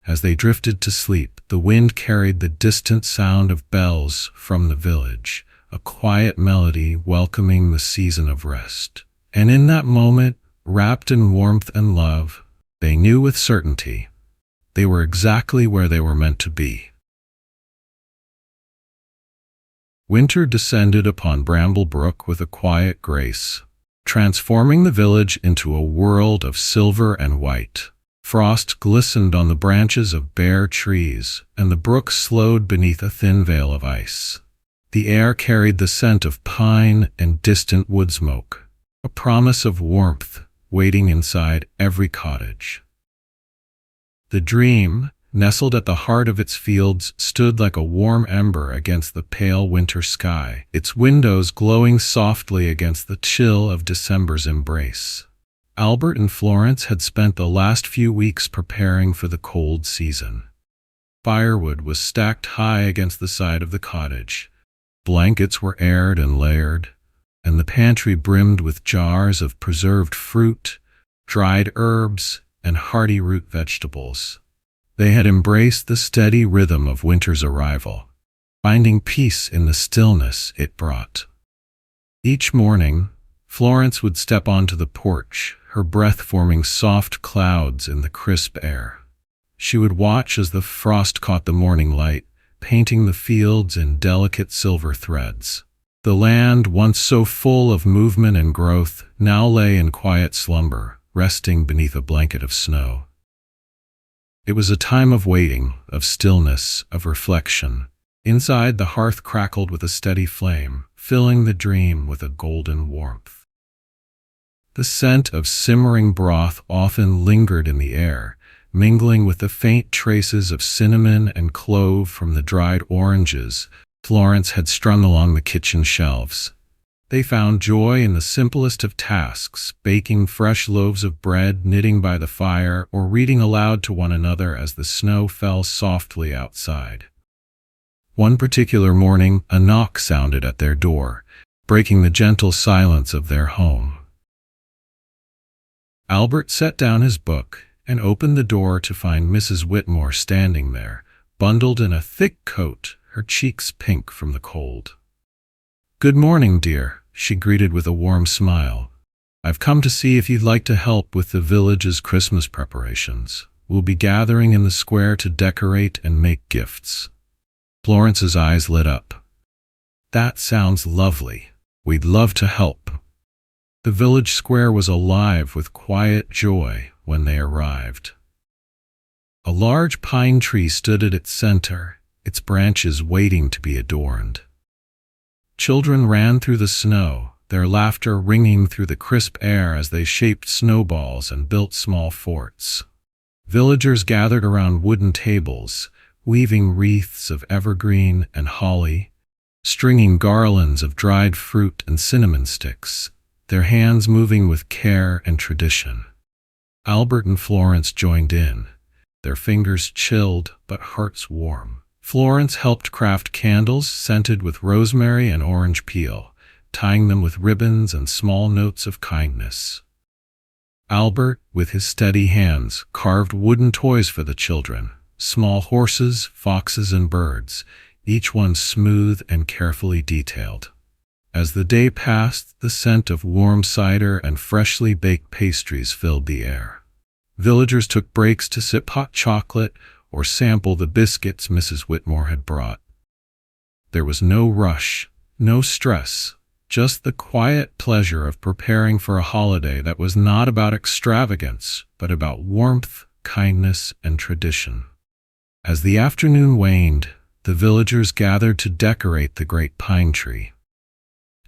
As they drifted to sleep, the wind carried the distant sound of bells from the village, a quiet melody welcoming the season of rest. And in that moment, wrapped in warmth and love, they knew with certainty they were exactly where they were meant to be. Winter descended upon Bramble Brook with a quiet grace, transforming the village into a world of silver and white. Frost glistened on the branches of bare trees, and the brook slowed beneath a thin veil of ice. The air carried the scent of pine and distant wood smoke, a promise of warmth waiting inside every cottage. The dream, nestled at the heart of its fields, stood like a warm ember against the pale winter sky, its windows glowing softly against the chill of December's embrace. Albert and Florence had spent the last few weeks preparing for the cold season. Firewood was stacked high against the side of the cottage. Blankets were aired and layered, and the pantry brimmed with jars of preserved fruit, dried herbs, and hearty root vegetables. They had embraced the steady rhythm of winter's arrival, finding peace in the stillness it brought. Each morning, Florence would step onto the porch, her breath forming soft clouds in the crisp air. She would watch as the frost caught the morning light, painting the fields in delicate silver threads. The land, once so full of movement and growth, now lay in quiet slumber, resting beneath a blanket of snow. It was a time of waiting, of stillness, of reflection. Inside, the hearth crackled with a steady flame, filling the dream with a golden warmth. The scent of simmering broth often lingered in the air, mingling with the faint traces of cinnamon and clove from the dried oranges Florence had strung along the kitchen shelves. They found joy in the simplest of tasks, baking fresh loaves of bread, knitting by the fire, or reading aloud to one another as the snow fell softly outside. One particular morning, a knock sounded at their door, breaking the gentle silence of their home. Albert set down his book and opened the door to find Mrs. Whitmore standing there, bundled in a thick coat, her cheeks pink from the cold. "Good morning, dear," she greeted with a warm smile. "I've come to see if you'd like to help with the village's Christmas preparations. We'll be gathering in the square to decorate and make gifts." Florence's eyes lit up. "That sounds lovely. We'd love to help." The village square was alive with quiet joy when they arrived. A large pine tree stood at its center, its branches waiting to be adorned. Children ran through the snow, their laughter ringing through the crisp air as they shaped snowballs and built small forts. Villagers gathered around wooden tables, weaving wreaths of evergreen and holly, stringing garlands of dried fruit and cinnamon sticks, their hands moving with care and tradition. Albert and Florence joined in, their fingers chilled but hearts warm. Florence helped craft candles scented with rosemary and orange peel, tying them with ribbons and small notes of kindness. Albert, with his steady hands, carved wooden toys for the children, small horses, foxes, and birds, each one smooth and carefully detailed. As the day passed, the scent of warm cider and freshly baked pastries filled the air. Villagers took breaks to sip hot chocolate or sample the biscuits Mrs. Whitmore had brought. There was no rush, no stress, just the quiet pleasure of preparing for a holiday that was not about extravagance, but about warmth, kindness, and tradition. As the afternoon waned, the villagers gathered to decorate the great pine tree.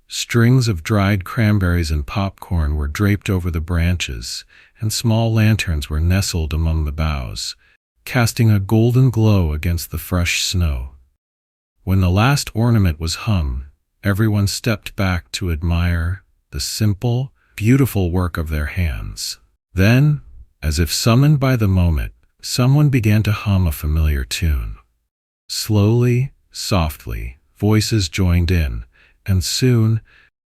Strings of dried cranberries and popcorn were draped over the branches, and small lanterns were nestled among the boughs, casting a golden glow against the fresh snow. When the last ornament was hung, everyone stepped back to admire the simple, beautiful work of their hands. Then, as if summoned by the moment, someone began to hum a familiar tune. Slowly, softly, voices joined in, and soon,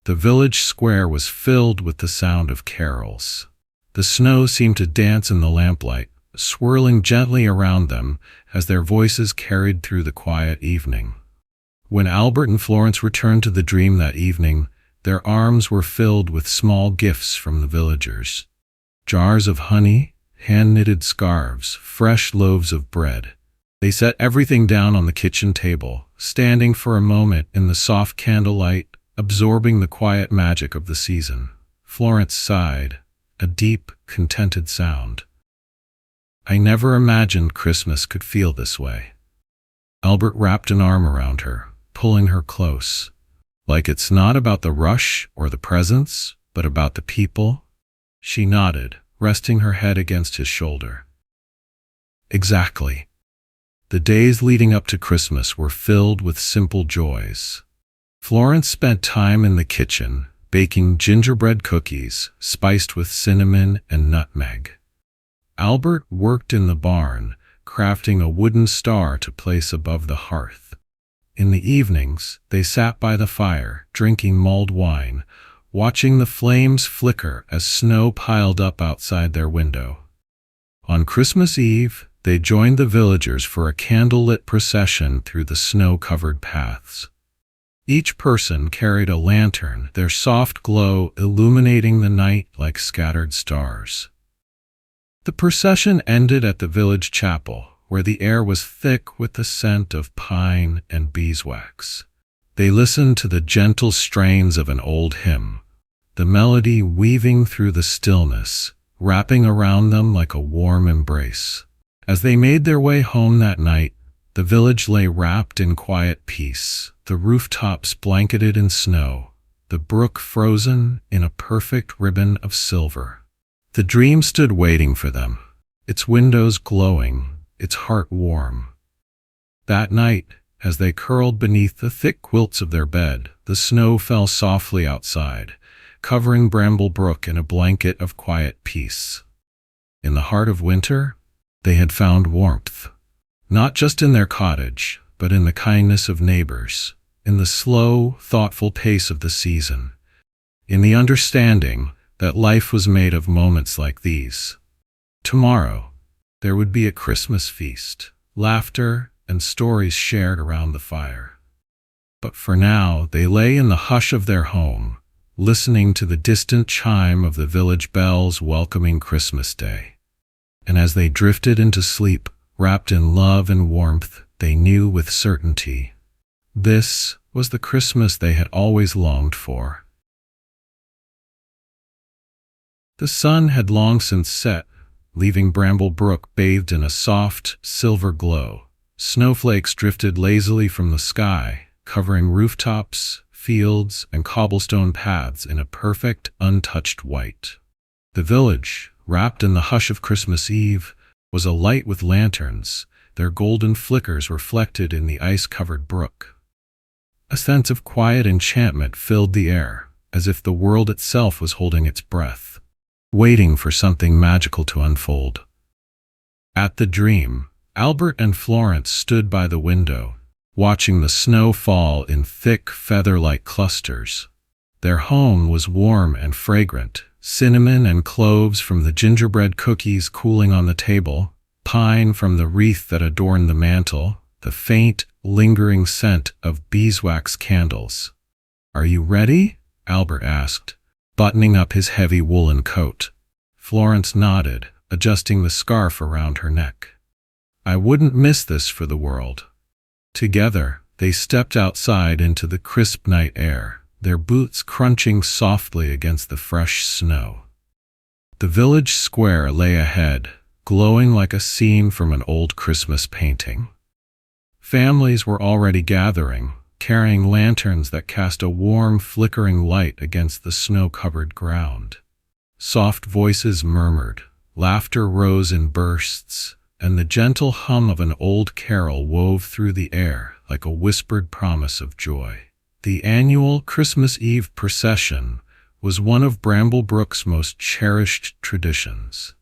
the village square was filled with the sound of carols. The snow seemed to dance in the lamplight, swirling gently around them as their voices carried through the quiet evening. When Albert and Florence returned to the dream that evening, their arms were filled with small gifts from the villagers. Jars of honey, hand-knitted scarves, fresh loaves of bread. They set everything down on the kitchen table, standing for a moment in the soft candlelight, absorbing the quiet magic of the season. Florence sighed, a deep, contented sound. "I never imagined Christmas could feel this way." Albert wrapped an arm around her, pulling her close. "Like it's not about the rush or the presents, but about the people?" She nodded, resting her head against his shoulder. "Exactly." The days leading up to Christmas were filled with simple joys. Florence spent time in the kitchen, baking gingerbread cookies, spiced with cinnamon and nutmeg. Albert worked in the barn, crafting a wooden star to place above the hearth. In the evenings, they sat by the fire, drinking mulled wine, watching the flames flicker as snow piled up outside their window. On Christmas Eve, they joined the villagers for a candlelit procession through the snow-covered paths. Each person carried a lantern, their soft glow illuminating the night like scattered stars. The procession ended at the village chapel, where the air was thick with the scent of pine and beeswax. They listened to the gentle strains of an old hymn, the melody weaving through the stillness, wrapping around them like a warm embrace. As they made their way home that night, the village lay wrapped in quiet peace, the rooftops blanketed in snow, the brook frozen in a perfect ribbon of silver. The dream stood waiting for them, its windows glowing, its heart warm. That night, as they curled beneath the thick quilts of their bed, the snow fell softly outside, covering Bramble Brook in a blanket of quiet peace. In the heart of winter, they had found warmth, not just in their cottage, but in the kindness of neighbors, in the slow, thoughtful pace of the season, in the understanding that life was made of moments like these. Tomorrow, there would be a Christmas feast, laughter and stories shared around the fire. But for now, they lay in the hush of their home, listening to the distant chime of the village bells welcoming Christmas Day. And as they drifted into sleep, wrapped in love and warmth, they knew with certainty this was the Christmas they had always longed for. The sun had long since set, leaving Bramble Brook bathed in a soft, silver glow. Snowflakes drifted lazily from the sky, covering rooftops, fields, and cobblestone paths in a perfect, untouched white. The village, wrapped in the hush of Christmas Eve, was alight with lanterns, their golden flickers reflected in the ice-covered brook. A sense of quiet enchantment filled the air, as if the world itself was holding its breath, waiting for something magical to unfold. At the dream, Albert and Florence stood by the window, watching the snow fall in thick, feather-like clusters. Their home was warm and fragrant, cinnamon and cloves from the gingerbread cookies cooling on the table, pine from the wreath that adorned the mantel, the faint, lingering scent of beeswax candles. "Are you ready?" Albert asked, buttoning up his heavy woolen coat. Florence nodded, adjusting the scarf around her neck. "I wouldn't miss this for the world." Together, they stepped outside into the crisp night air, their boots crunching softly against the fresh snow. The village square lay ahead, glowing like a scene from an old Christmas painting. Families were already gathering, carrying lanterns that cast a warm, flickering light against the snow-covered ground. Soft voices murmured, laughter rose in bursts, and the gentle hum of an old carol wove through the air like a whispered promise of joy. The annual Christmas Eve procession was one of Bramble Brook's most cherished traditions.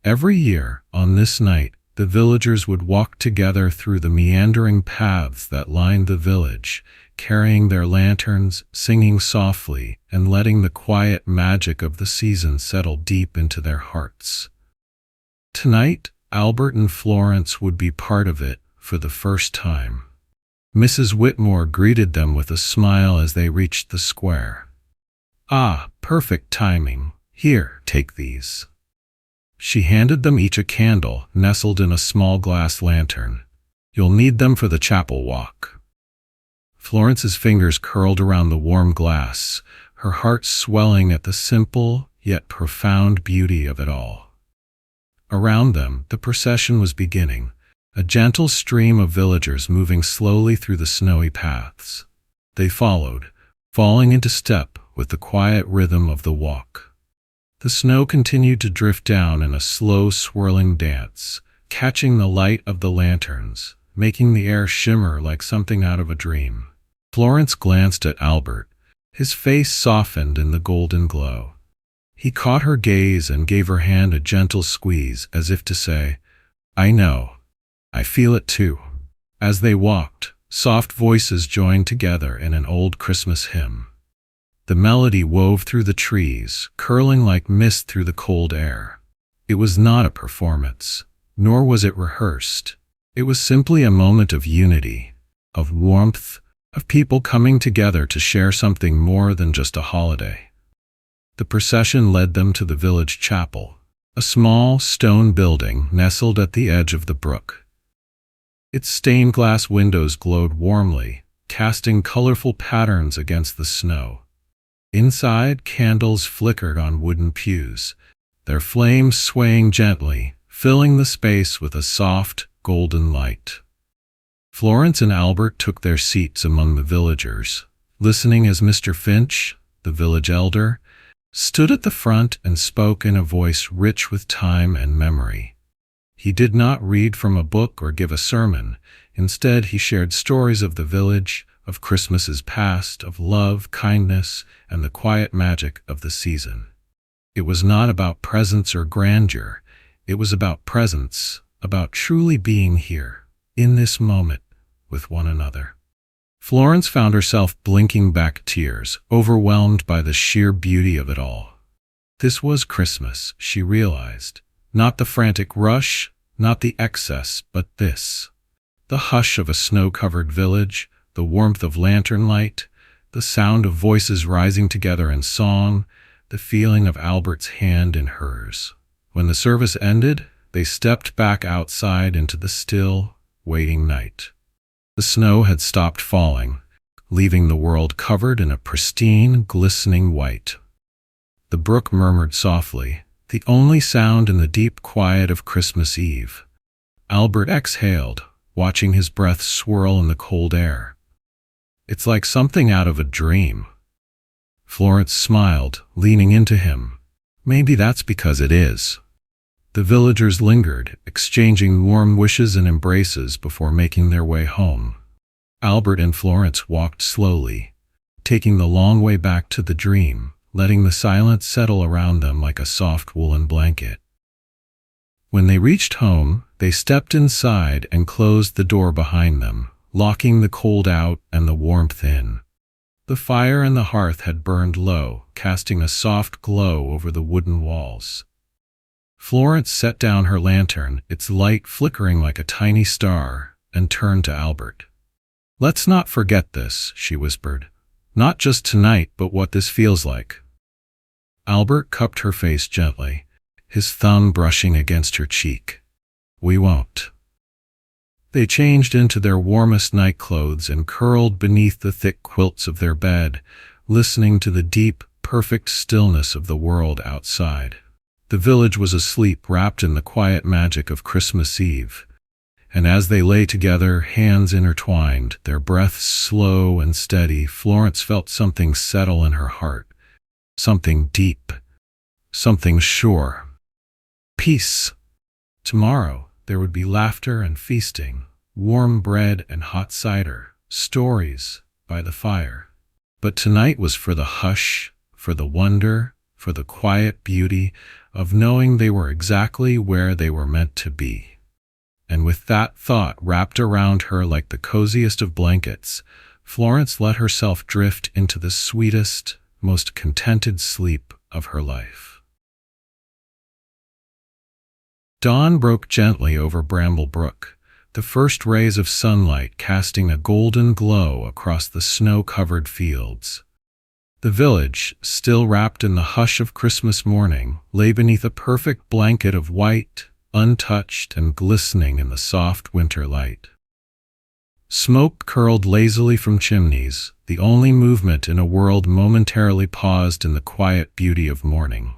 Every year, on this night, the villagers would walk together through the meandering paths that lined the village, carrying their lanterns, singing softly, and letting the quiet magic of the season settle deep into their hearts. Tonight, Albert and Florence would be part of it for the first time. Mrs. Whitmore greeted them with a smile as they reached the square. "Ah, perfect timing. Here, take these." She handed them each a candle nestled in a small glass lantern. "You'll need them for the chapel walk." Florence's fingers curled around the warm glass, her heart swelling at the simple yet profound beauty of it all. Around them, the procession was beginning, a gentle stream of villagers moving slowly through the snowy paths. They followed, falling into step with the quiet rhythm of the walk. The snow continued to drift down in a slow, swirling dance, catching the light of the lanterns, making the air shimmer like something out of a dream. Florence glanced at Albert, his face softened in the golden glow. He caught her gaze and gave her hand a gentle squeeze, as if to say, "I know. I feel it too." As they walked, soft voices joined together in an old Christmas hymn. The melody wove through the trees, curling like mist through the cold air. It was not a performance, nor was it rehearsed. It was simply a moment of unity, of warmth, of people coming together to share something more than just a holiday. The procession led them to the village chapel, a small stone building nestled at the edge of the brook. Its stained glass windows glowed warmly, casting colorful patterns against the snow. Inside, candles flickered on wooden pews, their flames swaying gently, filling the space with a soft, golden light. Florence and Albert took their seats among the villagers, listening as Mr. Finch, the village elder, stood at the front and spoke in a voice rich with time and memory. He did not read from a book or give a sermon. Instead, he shared stories of the village, of Christmases past, of love, kindness, and the quiet magic of the season. It was not about presents or grandeur. It was about presence, about truly being here, in this moment, with one another. Florence found herself blinking back tears, overwhelmed by the sheer beauty of it all. This was Christmas, she realized. Not the frantic rush, not the excess, but this. The hush of a snow-covered village, the warmth of lantern light, the sound of voices rising together in song, the feeling of Albert's hand in hers. When the service ended, they stepped back outside into the still, waiting night. The snow had stopped falling, leaving the world covered in a pristine, glistening white. The brook murmured softly, the only sound in the deep quiet of Christmas Eve. Albert exhaled, watching his breath swirl in the cold air. It's like something out of a dream. Florence smiled, leaning into him. Maybe that's because it is. The villagers lingered, exchanging warm wishes and embraces before making their way home. Albert and Florence walked slowly, taking the long way back to the dream, letting the silence settle around them like a soft woolen blanket. When they reached home, they stepped inside and closed the door behind them, locking the cold out and the warmth in. The fire in the hearth had burned low, casting a soft glow over the wooden walls. Florence set down her lantern, its light flickering like a tiny star, and turned to Albert. "Let's not forget this," she whispered. "Not just tonight, but what this feels like." Albert cupped her face gently, his thumb brushing against her cheek. "We won't." They changed into their warmest night clothes and curled beneath the thick quilts of their bed, listening to the deep, perfect stillness of the world outside. The village was asleep, wrapped in the quiet magic of Christmas Eve. And as they lay together, hands intertwined, their breaths slow and steady, Florence felt something settle in her heart. Something deep. Something sure. Peace. Tomorrow, there would be laughter and feasting, warm bread and hot cider, stories by the fire. But tonight was for the hush, for the wonder, for the quiet beauty of knowing they were exactly where they were meant to be. And with that thought wrapped around her like the coziest of blankets, Florence let herself drift into the sweetest, most contented sleep of her life. Dawn broke gently over Bramble Brook, the first rays of sunlight casting a golden glow across the snow-covered fields. The village, still wrapped in the hush of Christmas morning, lay beneath a perfect blanket of white, untouched and glistening in the soft winter light. Smoke curled lazily from chimneys, the only movement in a world momentarily paused in the quiet beauty of morning.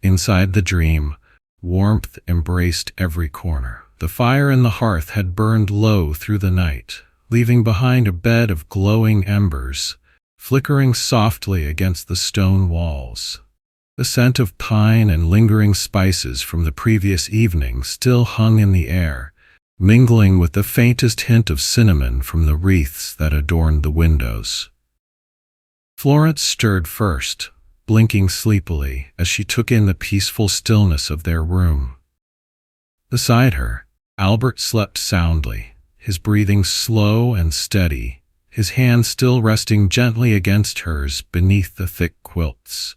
Inside the dream, warmth embraced every corner. The fire in the hearth had burned low through the night, leaving behind a bed of glowing embers, flickering softly against the stone walls. The scent of pine and lingering spices from the previous evening still hung in the air, mingling with the faintest hint of cinnamon from the wreaths that adorned the windows. Florence stirred first, blinking sleepily as she took in the peaceful stillness of their room. Beside her, Albert slept soundly, his breathing slow and steady, his hand still resting gently against hers beneath the thick quilts.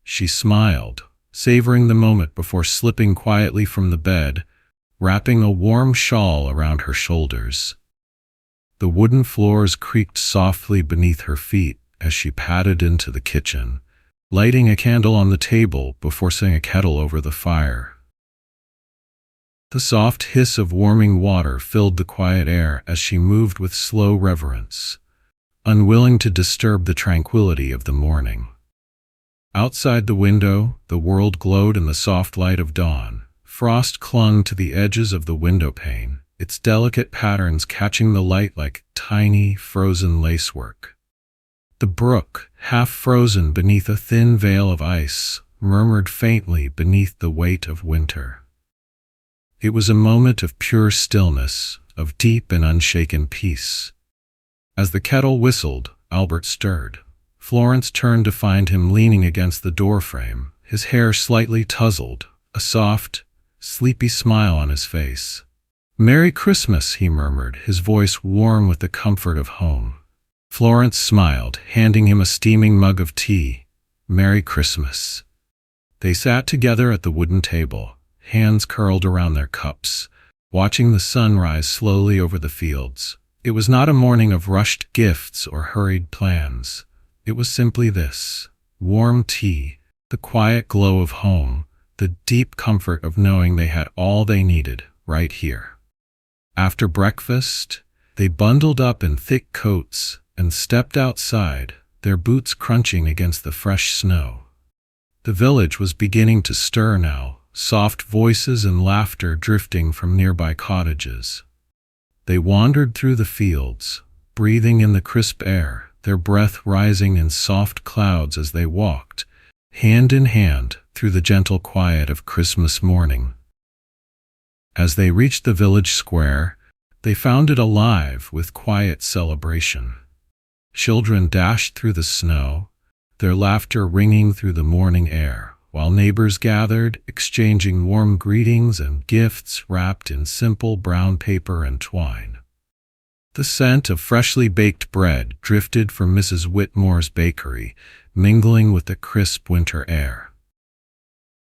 She smiled, savoring the moment before slipping quietly from the bed, wrapping a warm shawl around her shoulders. The wooden floors creaked softly beneath her feet as she padded into the kitchen, lighting a candle on the table before setting a kettle over the fire. The soft hiss of warming water filled the quiet air as she moved with slow reverence, unwilling to disturb the tranquility of the morning. Outside the window, the world glowed in the soft light of dawn. Frost clung to the edges of the window pane, its delicate patterns catching the light like tiny, frozen lacework. The brook, half frozen beneath a thin veil of ice, murmured faintly beneath the weight of winter. It was a moment of pure stillness, of deep and unshaken peace. As the kettle whistled, Albert stirred. Florence turned to find him leaning against the doorframe, his hair slightly tousled, a soft, sleepy smile on his face. "Merry Christmas," he murmured, his voice warm with the comfort of home. Florence smiled, handing him a steaming mug of tea. "Merry Christmas." They sat together at the wooden table, hands curled around their cups, watching the sun rise slowly over the fields. It was not a morning of rushed gifts or hurried plans. It was simply this: warm tea, the quiet glow of home, the deep comfort of knowing they had all they needed right here. After breakfast, they bundled up in thick coats and stepped outside, their boots crunching against the fresh snow. The village was beginning to stir now, soft voices and laughter drifting from nearby cottages. They wandered through the fields, breathing in the crisp air, their breath rising in soft clouds as they walked, hand in hand, through the gentle quiet of Christmas morning. As they reached the village square, they found it alive with quiet celebration. Children dashed through the snow, their laughter ringing through the morning air, while neighbors gathered, exchanging warm greetings and gifts wrapped in simple brown paper and twine. The scent of freshly baked bread drifted from Mrs. Whitmore's bakery, mingling with the crisp winter air.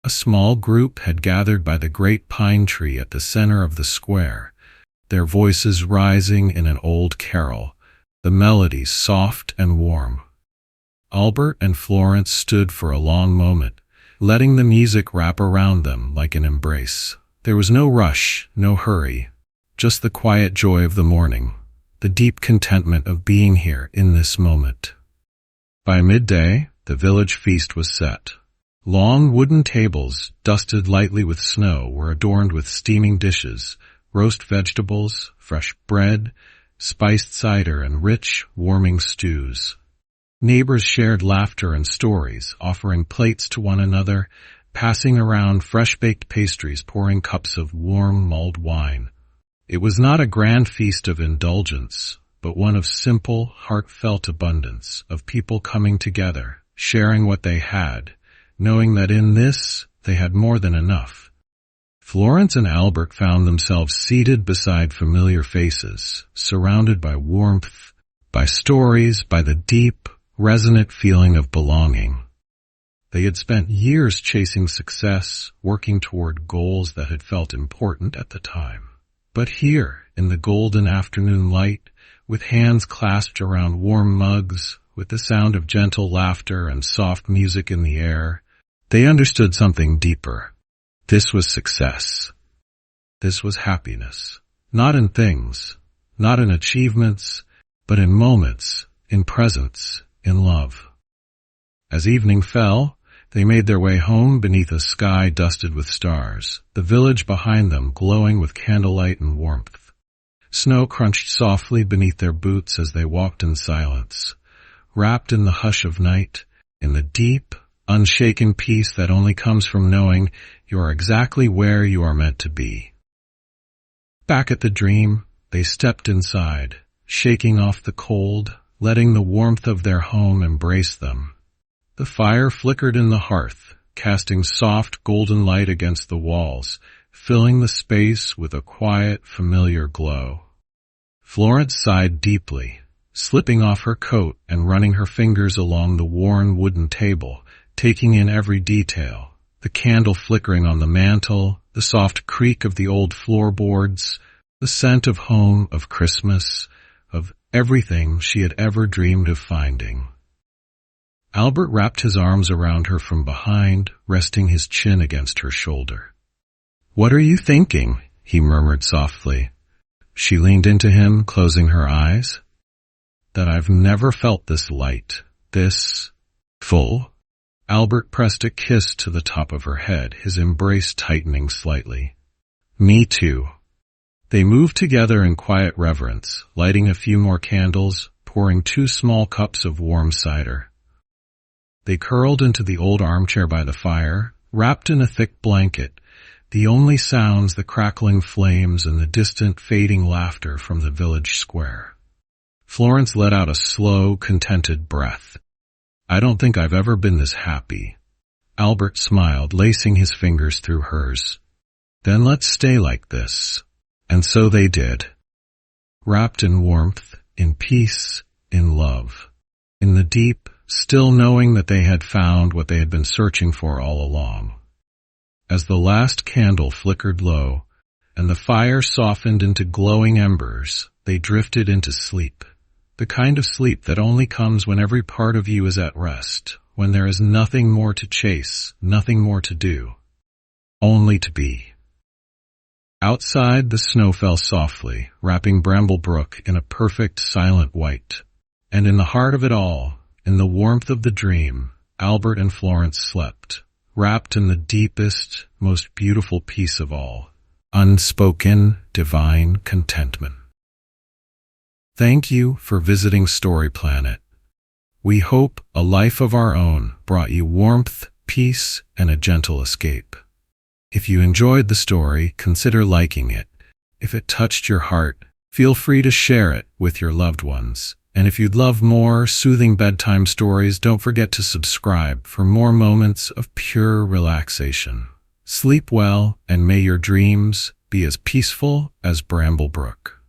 A small group had gathered by the great pine tree at the center of the square, their voices rising in an old carol, the melodies soft and warm. Albert and Florence stood for a long moment, letting the music wrap around them like an embrace. There was no rush, no hurry, just the quiet joy of the morning, the deep contentment of being here in this moment. By midday, the village feast was set. Long wooden tables, dusted lightly with snow, were adorned with steaming dishes, roast vegetables, fresh bread, spiced cider, and rich, warming stews. Neighbors shared laughter and stories, offering plates to one another, passing around fresh-baked pastries, pouring cups of warm mulled wine. It was not a grand feast of indulgence, but one of simple, heartfelt abundance, of people coming together, sharing what they had, knowing that in this they had more than enough. Florence and Albert found themselves seated beside familiar faces, surrounded by warmth, by stories, by the deep, resonant feeling of belonging. They had spent years chasing success, working toward goals that had felt important at the time. But here, in the golden afternoon light, with hands clasped around warm mugs, with the sound of gentle laughter and soft music in the air, they understood something deeper. This was success. This was happiness. Not in things, not in achievements, but in moments, in presence, in love. As evening fell, they made their way home beneath a sky dusted with stars, the village behind them glowing with candlelight and warmth. Snow crunched softly beneath their boots as they walked in silence, wrapped in the hush of night, in the deep, unshaken peace that only comes from knowing you are exactly where you are meant to be. Back at the Dream, they stepped inside, shaking off the cold, letting the warmth of their home embrace them. The fire flickered in the hearth, casting soft golden light against the walls, filling the space with a quiet, familiar glow. Florence sighed deeply, slipping off her coat and running her fingers along the worn wooden table, taking in every detail, the candle flickering on the mantel, the soft creak of the old floorboards, the scent of home, of Christmas, of everything she had ever dreamed of finding. Albert wrapped his arms around her from behind, resting his chin against her shoulder. "What are you thinking?" he murmured softly. She leaned into him, closing her eyes. "That I've never felt this light, this full." Albert pressed a kiss to the top of her head, his embrace tightening slightly. "Me too." They moved together in quiet reverence, lighting a few more candles, pouring 2 small cups of warm cider. They curled into the old armchair by the fire, wrapped in a thick blanket, the only sounds the crackling flames and the distant fading laughter from the village square. Florence let out a slow, contented breath. "I don't think I've ever been this happy." Albert smiled, lacing his fingers through hers. "Then let's stay like this." And so they did. Wrapped in warmth, in peace, in love. In the deep, still knowing that they had found what they had been searching for all along. As the last candle flickered low, and the fire softened into glowing embers, they drifted into sleep. The kind of sleep that only comes when every part of you is at rest, when there is nothing more to chase, nothing more to do, only to be. Outside, the snow fell softly, wrapping Bramble Brook in a perfect, silent white. And in the heart of it all, in the warmth of the dream, Albert and Florence slept, wrapped in the deepest, most beautiful peace of all, unspoken, divine contentment. Thank you for visiting Story Planet. We hope A Life of Our Own brought you warmth, peace, and a gentle escape. If you enjoyed the story, consider liking it. If it touched your heart, feel free to share it with your loved ones. And if you'd love more soothing bedtime stories, don't forget to subscribe for more moments of pure relaxation. Sleep well, and may your dreams be as peaceful as Bramble Brook.